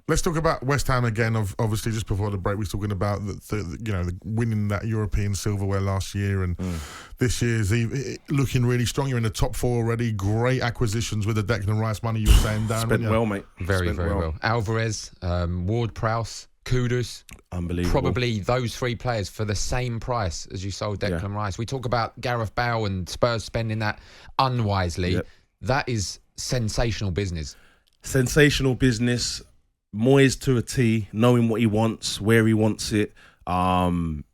Let's talk about West Ham again. Obviously, just before the break, we were talking about the winning that European silverware last year, and this year's looking really strong. You're in the top 4 already. Great acquisitions with the Declan Rice money. You were saying, Darren. Spent well, mate. Very well. Alvarez, Ward-Prowse, Kudus. Unbelievable. Probably those 3 players for the same price as you sold Declan Rice. We talk about Gareth Bale and Spurs spending that unwisely. Yep. That is sensational business. Sensational business. Moyes to a T, knowing what he wants, where he wants it. I'm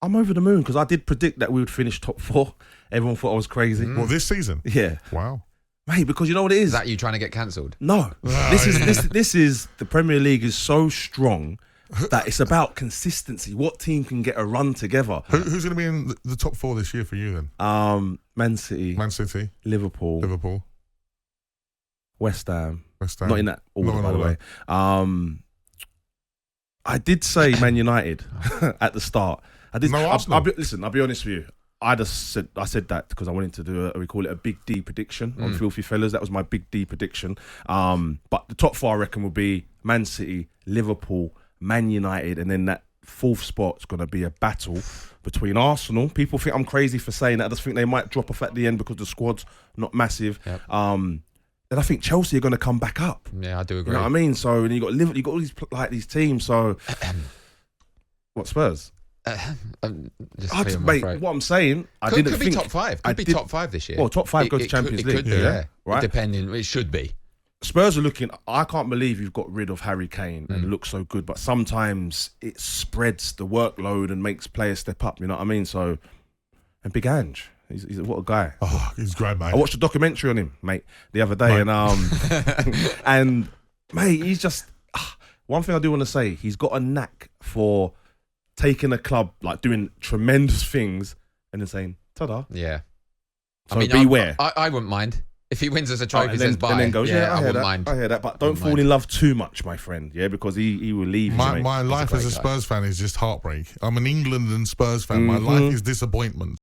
over the moon because I did predict that we would finish top 4. Everyone thought I was crazy. Well, this season? Yeah. Wow. Mate, because you know what it is? Is that you trying to get cancelled? No. This is the Premier League is so strong that it's about consistency. What team can get a run together? Who's going to be in the top 4 this year for you then? Man City. Liverpool. West Ham. West Ham. Not in that order, by the way. I did say Man United at the start. I did. No Arsenal. Listen, I'll be honest with you. I said that because I wanted to do we call it a big D prediction on Filthy Fellas. That was my big D prediction. But the top 4 I reckon will be Man City, Liverpool, Man United, and then that 4th spot's going to be a battle between Arsenal. People think I'm crazy for saying that. I just think they might drop off at the end because the squad's not massive. Yep. Then I think Chelsea are going to come back up. Yeah, I do agree. You know what I mean? So then you got Liverpool, you got all these teams. So what, Spurs? Mate, what I'm saying, could be top 5. Could be top 5 this year. Well, top 5 go to Champions League. It could be, yeah. Right. Depending, it should be. Spurs are looking. I can't believe you've got rid of Harry Kane and looks so good. But sometimes it spreads the workload and makes players step up. You know what I mean? So, and Big Ange. He's what a guy. Oh, he's great, mate. I watched a documentary on him, mate, the other day, and mate, he's just one thing I do want to say. He's got a knack for taking a club like doing tremendous things and then saying "ta-da." Yeah, So beware. I wouldn't mind if he wins us a trophy. Says bye, and then goes, I wouldn't mind. I hear that, but don't fall in love too much, my friend. Yeah, because he will leave. My life as a Spurs fan is just heartbreak. I'm an England and Spurs fan. My life is disappointment.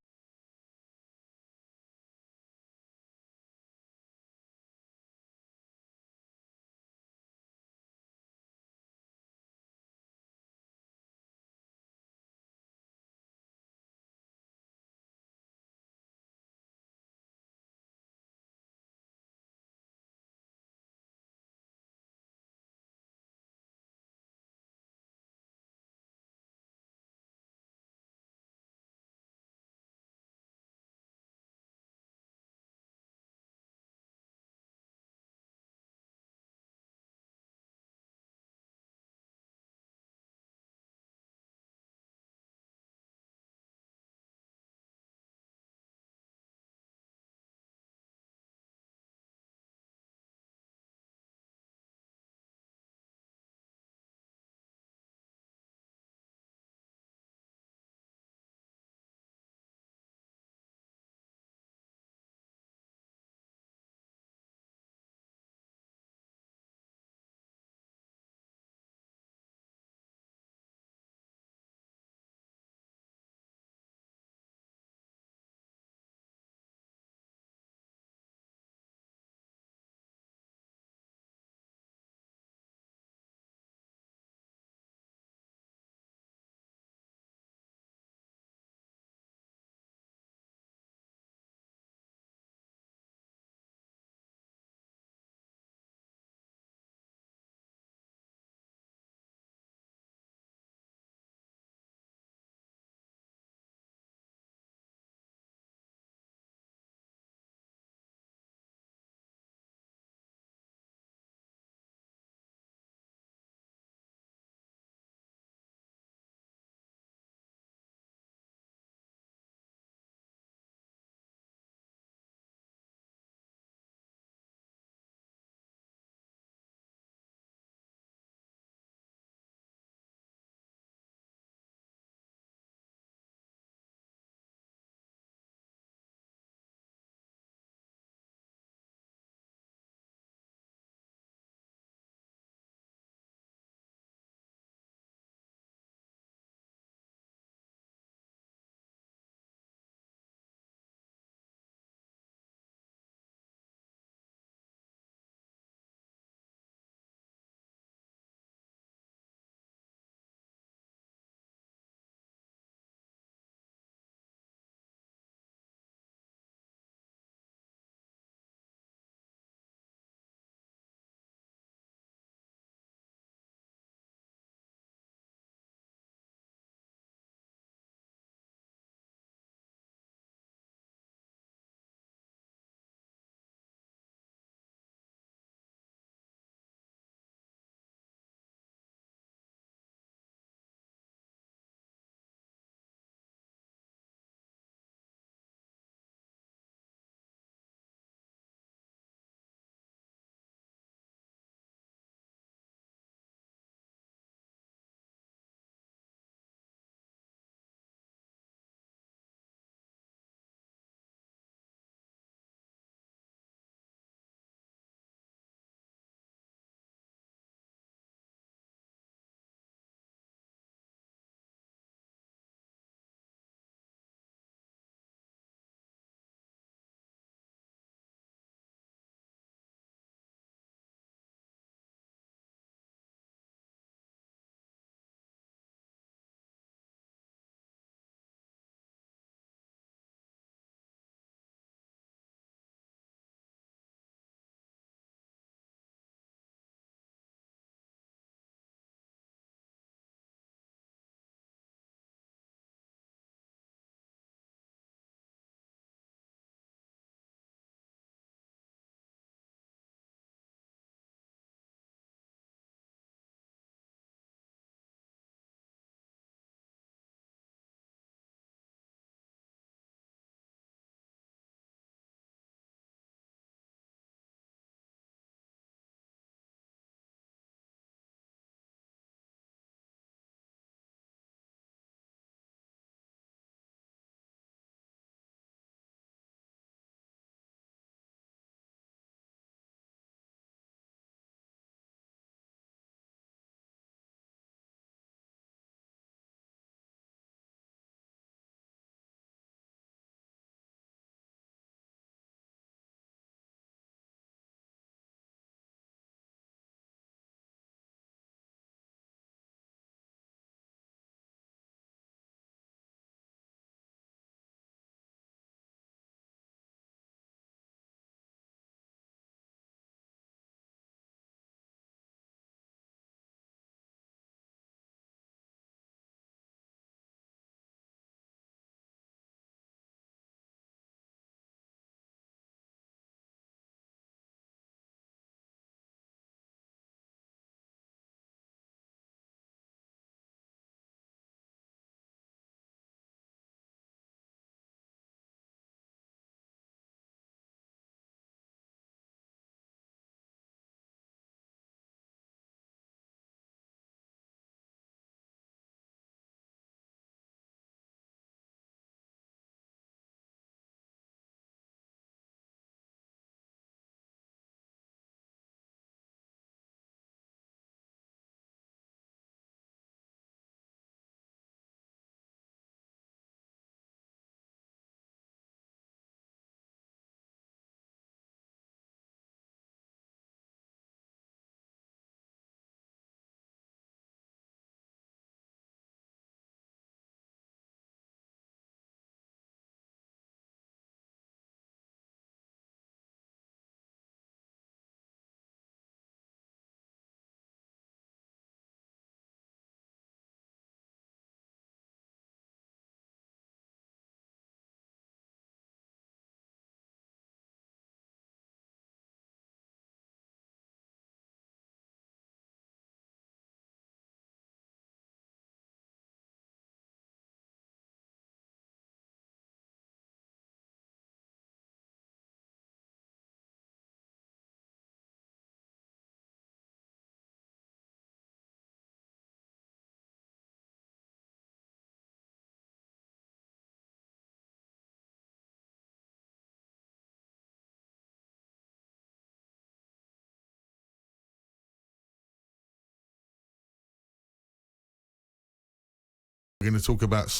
We're going to talk about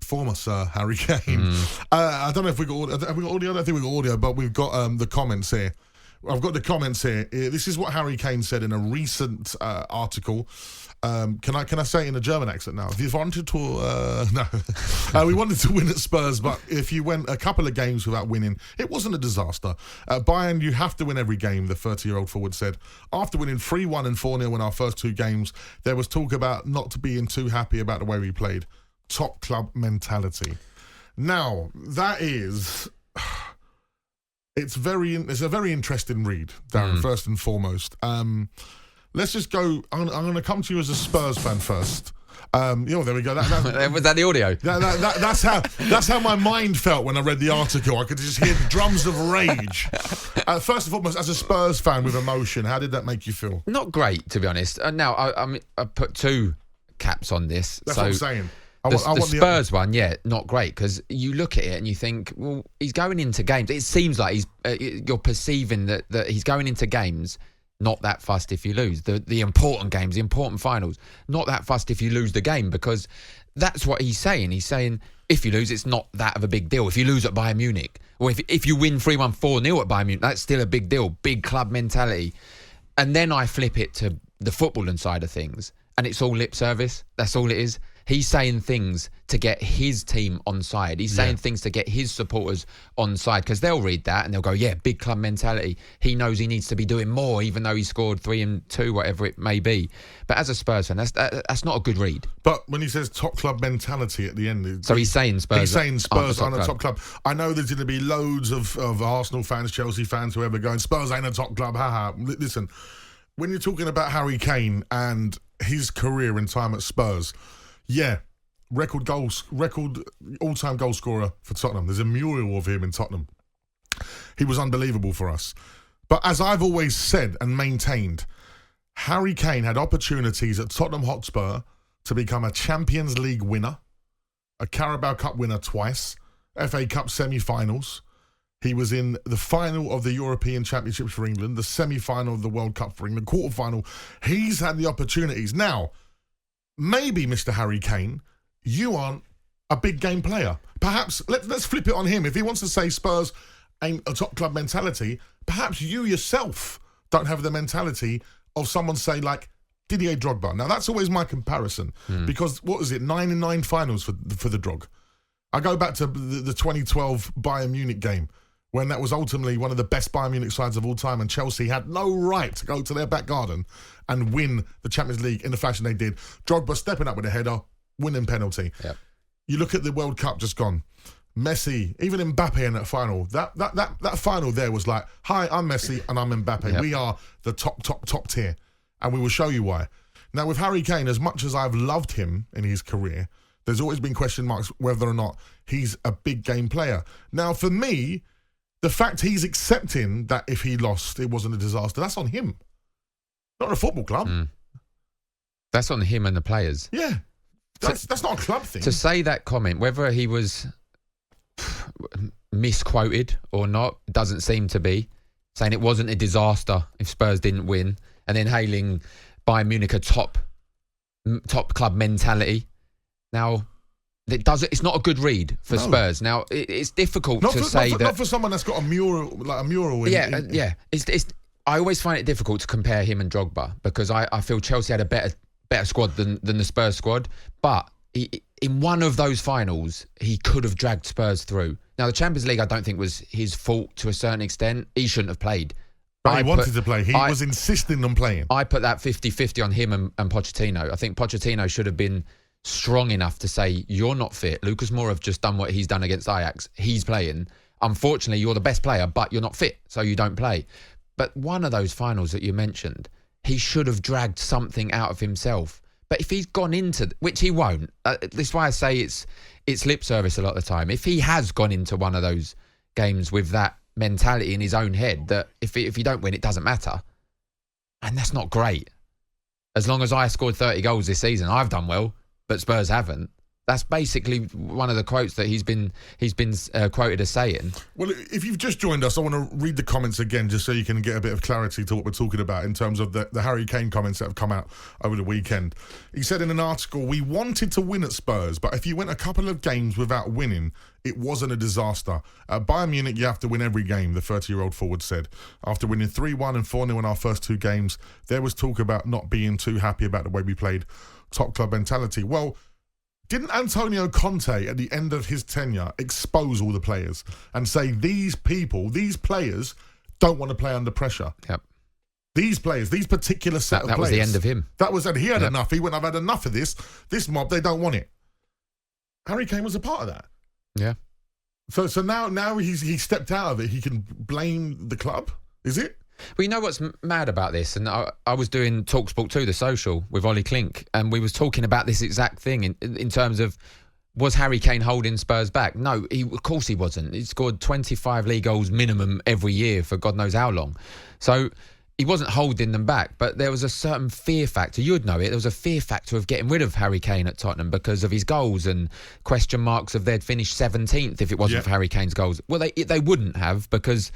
former Sir Harry Kane. I don't know if we got audio. Have we got audio? I don't think we got audio, but we've got the comments here. I've got the comments here. This is what Harry Kane said in a recent article. Can I say it in a German accent now? If you wanted to, no, we wanted to win at Spurs, but if you went a couple of games without winning, it wasn't a disaster. BeIN, you have to win every game, the 30-year-old forward said. After winning 3-1 and 4-0 in our first 2 games, there was talk about not being too happy about the way we played. Top club mentality. Now, that is... It's a very interesting read, Darren, first and foremost. Let's just go. I'm going to come to you as a Spurs fan first. There we go. Was that the audio? That's how my mind felt when I read the article. I could just hear drums of rage. First and foremost, as a Spurs fan with emotion, how did that make you feel? Not great, to be honest. Now, I put 2 caps on this. That's what I'm saying. The Spurs one, not great, because you look at it and you think, well, he's going into games. It seems like you're perceiving that he's going into games not that fussed if you lose. The important games, the important finals, not that fussed if you lose the game, because that's what he's saying. He's saying if you lose, it's not that of a big deal. If you lose at Bayern Munich, or if you win 3-1, 4-0 at Bayern Munich, that's still a big deal. Big club mentality. And then I flip it to the footballing side of things, and it's all lip service. That's all it is. He's saying things to get his team on side. He's saying things to get his supporters on side, because they'll read that and they'll go, big club mentality. He knows he needs to be doing more, even though he scored 3 and 2, whatever it may be. But as a Spurs fan, that's not a good read. But when he says top club mentality at the end... So he's saying Spurs... He's saying Spurs aren't a top club. I know there's going to be loads of Arsenal fans, Chelsea fans, whoever going, Spurs ain't a top club, haha. Listen, when you're talking about Harry Kane and his career in time at Spurs... record all-time goal scorer for Tottenham. There's a mural of him in Tottenham. He was unbelievable for us. But as I've always said and maintained, Harry Kane had opportunities at Tottenham Hotspur to become a Champions League winner, a Carabao Cup winner twice, FA Cup semi-finals. He was in the final of the European Championships for England, the semi-final of the World Cup for England, quarter-final. He's had the opportunities. Now, maybe, Mr. Harry Kane, you aren't a big game player. Perhaps, let's flip it on him. If he wants to say Spurs ain't a top club mentality, perhaps you yourself don't have the mentality of someone, say, like Didier Drogba. Now, that's always my comparison, because, 9 and 9 finals for the Drog. I go back to the 2012 Bayern Munich game, when that was ultimately one of the best Bayern Munich sides of all time, and Chelsea had no right to go to their back garden and win the Champions League in the fashion they did. Drogba stepping up with a header, winning penalty. Yep. You look at the World Cup just gone. Messi, even Mbappe in that final. That final there was like, hi, I'm Messi and I'm Mbappe. Yep. We are the top tier. And we will show you why. Now, with Harry Kane, as much as I've loved him in his career, there's always been question marks whether or not he's a big game player. Now, for me, the fact he's accepting that if he lost, it wasn't a disaster, that's on him. Not a football club. That's on him and the players. Yeah. That's not a club thing. To say that comment, whether he was misquoted or not, doesn't seem to be. Saying it wasn't a disaster if Spurs didn't win, and then hailing Bayern Munich a top club mentality. Now, it's not a good read for Spurs. Now, it's difficult to say that... Not for someone that's got a mural. I always find it difficult to compare him and Drogba, because I feel Chelsea had a better squad than the Spurs squad. But in one of those finals, he could have dragged Spurs through. Now, the Champions League, I don't think was his fault to a certain extent. He shouldn't have played. But he wanted to play. He was insisting on playing. I put that 50-50 on him and Pochettino. I think Pochettino should have been strong enough to say, you're not fit. Lucas Moura have just done what he's done against Ajax. He's playing. Unfortunately, you're the best player, but you're not fit, so you don't play. But one of those finals that you mentioned, he should have dragged something out of himself. But if he's gone into, which he won't, this is why I say it's lip service a lot of the time. If he has gone into one of those games with that mentality in his own head that if you don't win, it doesn't matter, and that's not great. As long as I scored 30 goals this season, I've done well, but Spurs haven't. That's basically one of the quotes that he's been quoted as saying. Well, if you've just joined us, I want to read the comments again just so you can get a bit of clarity to what we're talking about in terms of the Harry Kane comments that have come out over the weekend. He said in an article, "We wanted to win at Spurs, but if you went a couple of games without winning, it wasn't a disaster. At Bayern Munich, you have to win every game," the 30-year-old forward said. After winning 3-1 and 4-0 in our first 2 games, there was talk about not being too happy about the way we played. Top club mentality. Well, didn't Antonio Conte, at the end of his tenure, expose all the players and say these players don't want to play under pressure? Yep. These players, these particular set of players. That was the end of him. He had enough. He went, "I've had enough of this. This mob, they don't want it." Harry Kane was a part of that. Yeah. So now he's stepped out of it. He can blame the club, is it? Well, you know what's mad about this? And I was doing talkSPORT 2, the social, with Ollie Klink, and we was talking about this exact thing in terms of, was Harry Kane holding Spurs back? No, of course he wasn't. He scored 25 league goals minimum every year for God knows how long. So he wasn't holding them back, but there was a certain fear factor. You'd know it. There was a fear factor of getting rid of Harry Kane at Tottenham because of his goals and question marks of they'd finished 17th if it wasn't for Harry Kane's goals. Well, they wouldn't have, because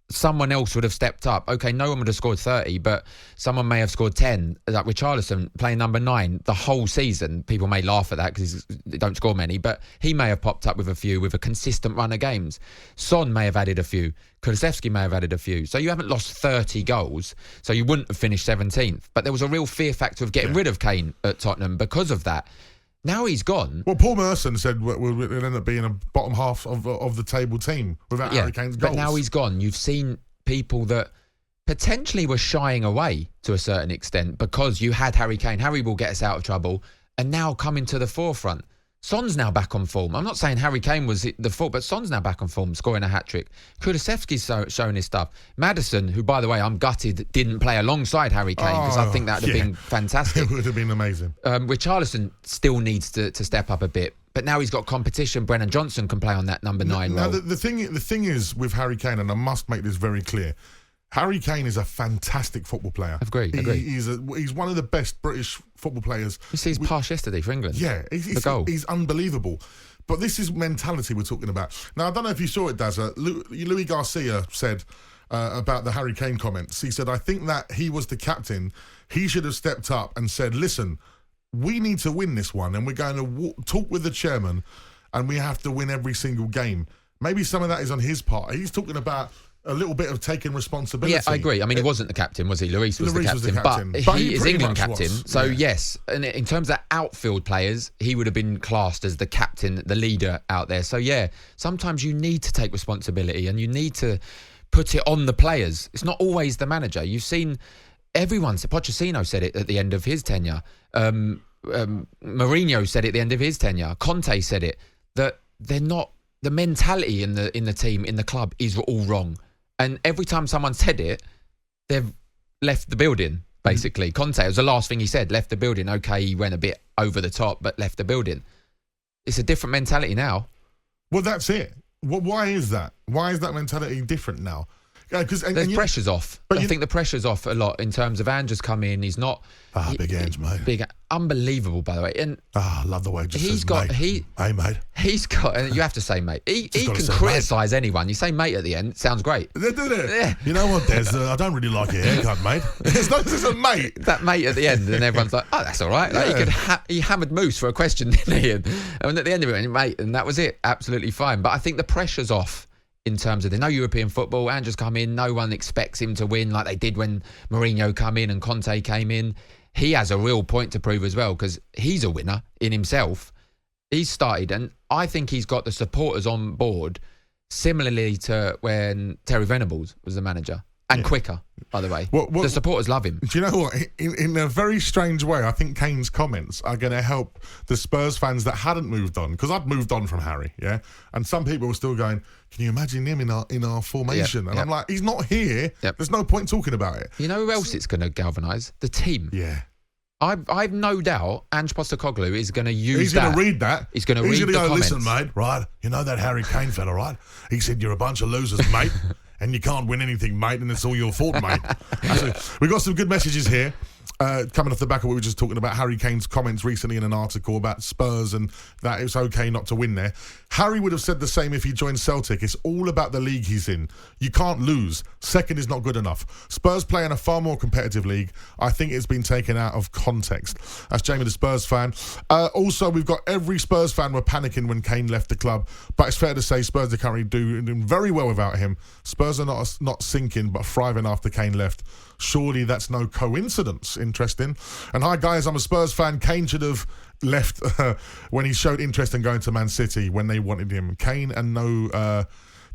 someone else would have stepped up. Okay, no one would have scored 30, but someone may have scored 10. Like Richarlison playing number 9 the whole season. People may laugh at that because they don't score many, but he may have popped up with a few with a consistent run of games. Son may have added a few. Kulusevski may have added a few. So you haven't lost 30 goals, so you wouldn't have finished 17th. But there was a real fear factor of getting rid of Kane at Tottenham because of that. Now he's gone. Well, Paul Merson said we'll end up being a bottom half of the table team without Harry Kane's goals. But now he's gone. You've seen people that potentially were shying away to a certain extent because you had Harry Kane. Harry will get us out of trouble, and now coming to the forefront. Son's now back on form. I'm not saying Harry Kane was the fault, but Son's now back on form, scoring a hat-trick. Kulusevski's showing his stuff. Maddison, who, by the way, I'm gutted, didn't play alongside Harry Kane because I think that would have been fantastic. It would have been amazing. Richarlison still needs to step up a bit, but now he's got competition. Brennan Johnson can play on that number 9 role. The thing is with Harry Kane, and I must make this very clear, Harry Kane is a fantastic football player. Agree. He's one of the best British football players. You see his pass yesterday for England. Yeah, the goal. He's unbelievable. But this is mentality we're talking about. Now, I don't know if you saw it, Dazza. Louis Garcia said about the Harry Kane comments. He said, "I think that he was the captain. He should have stepped up and said, listen, we need to win this one, and we're going to talk with the chairman, and we have to win every single game." Maybe some of that is on his part. He's talking about a little bit of taking responsibility. Yeah, I agree. I mean, he wasn't the captain, was he? Luis was the captain. But he is England captain. Was. So, yes, and in terms of outfield players, he would have been classed as the captain, the leader out there. So, yeah, sometimes you need to take responsibility and you need to put it on the players. It's not always the manager. You've seen everyone. Pochettino said it at the end of his tenure. Mourinho said it at the end of his tenure. Conte said it, that they're not, the mentality in the team, in the club is all wrong. And every time someone said it, they've left the building, basically. Conte, it was the last thing he said, left the building. Okay, he went a bit over the top, but left the building. It's a different mentality now. Well, that's it. Why is that? Why is that mentality different now? There's pressure's off. I think the pressure's off a lot in terms of Ange's come in. He's not... big Ange, mate. Unbelievable, by the way. And I love the way he just says, mate. Hey, mate. He's got... And you have to say, mate. He can criticise anyone. You say mate at the end, it sounds great. Yeah. You know what, Des? I don't really like your haircut, mate. It's a mate. That mate at the end, and everyone's like, oh, that's all right. Like, he hammered Moose for a question, didn't he? And at the end of it, he went, mate, and that was it. Absolutely fine. But I think the pressure's off. In terms of there's no European football, Ange's come in, no one expects him to win like they did when Mourinho came in and Conte came in. He has a real point to prove as well because he's a winner in himself. He's started, and I think he's got the supporters on board similarly to when Terry Venables was the manager. And quicker, by the way. The supporters love him. Do you know what? In a very strange way, I think Kane's comments are going to help the Spurs fans that hadn't moved on. Because I've moved on from Harry, yeah? And some people were still going, can you imagine him in our formation? I'm like, he's not here. There's no point talking about it. You know who else it's going to galvanise? The team. Yeah. I've no doubt Ange Postecoglou is going to use that. He's going to read that. He's going to read the comments. Listen, mate, right? You know that Harry Kane fella, right? He said, you're a bunch of losers, mate. And you can't win anything, mate, and it's all your fault, mate. We've got some good messages here. coming off the back of what we were just talking about, Harry Kane's comments recently in an article about Spurs and that it's okay not to win there. Harry would have said the same if he joined Celtic. It's all about the league he's in. You can't lose. Second is not good enough. Spurs play in a far more competitive league. I think it's been taken out of context. That's Jamie, the Spurs fan. Also, we've got every Spurs fan were panicking when Kane left the club, but it's fair to say Spurs are currently doing very well without him. Spurs are not sinking, but thriving after Kane left. Surely that's no coincidence. Interesting. And hi guys, I'm a Spurs fan. Kane should have left when he showed interest in going to Man City when they wanted him. Kane and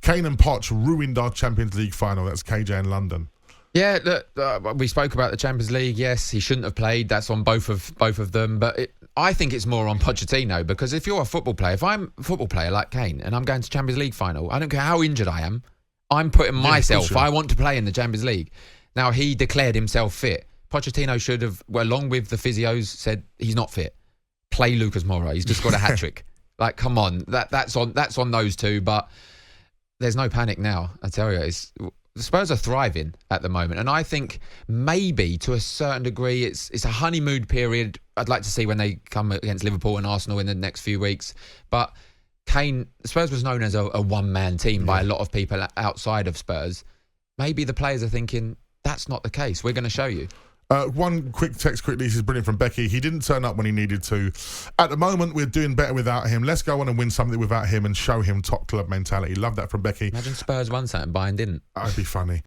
Poch ruined our Champions League final. That's KJ in London. Yeah, look, we spoke about the Champions League. Yes, he shouldn't have played. That's on both of them. But I think it's more on Pochettino, because if you're a football player, if I'm a football player like Kane and I'm going to Champions League final, I don't care how injured I am, I'm putting myself, I want to play in the Champions League. Now, he declared himself fit. Pochettino should have, along with the physios, said he's not fit. Play Lucas Moura. He's just got a hat-trick. Like, come on. That's on those two, but there's no panic now, I tell you. The Spurs are thriving at the moment, and I think maybe to a certain degree it's a honeymoon period. I'd like to see when they come against Liverpool and Arsenal in the next few weeks. But Kane, Spurs was known as a one-man team by a lot of people outside of Spurs. Maybe the players are thinking, that's not the case. We're going to show you. One quick text quickly. This is brilliant from Becky. He didn't turn up when he needed to. At the moment, we're doing better without him. Let's go on and win something without him and show him top club mentality. Love that from Becky. Imagine Spurs won something, BeIN didn't. That'd be funny.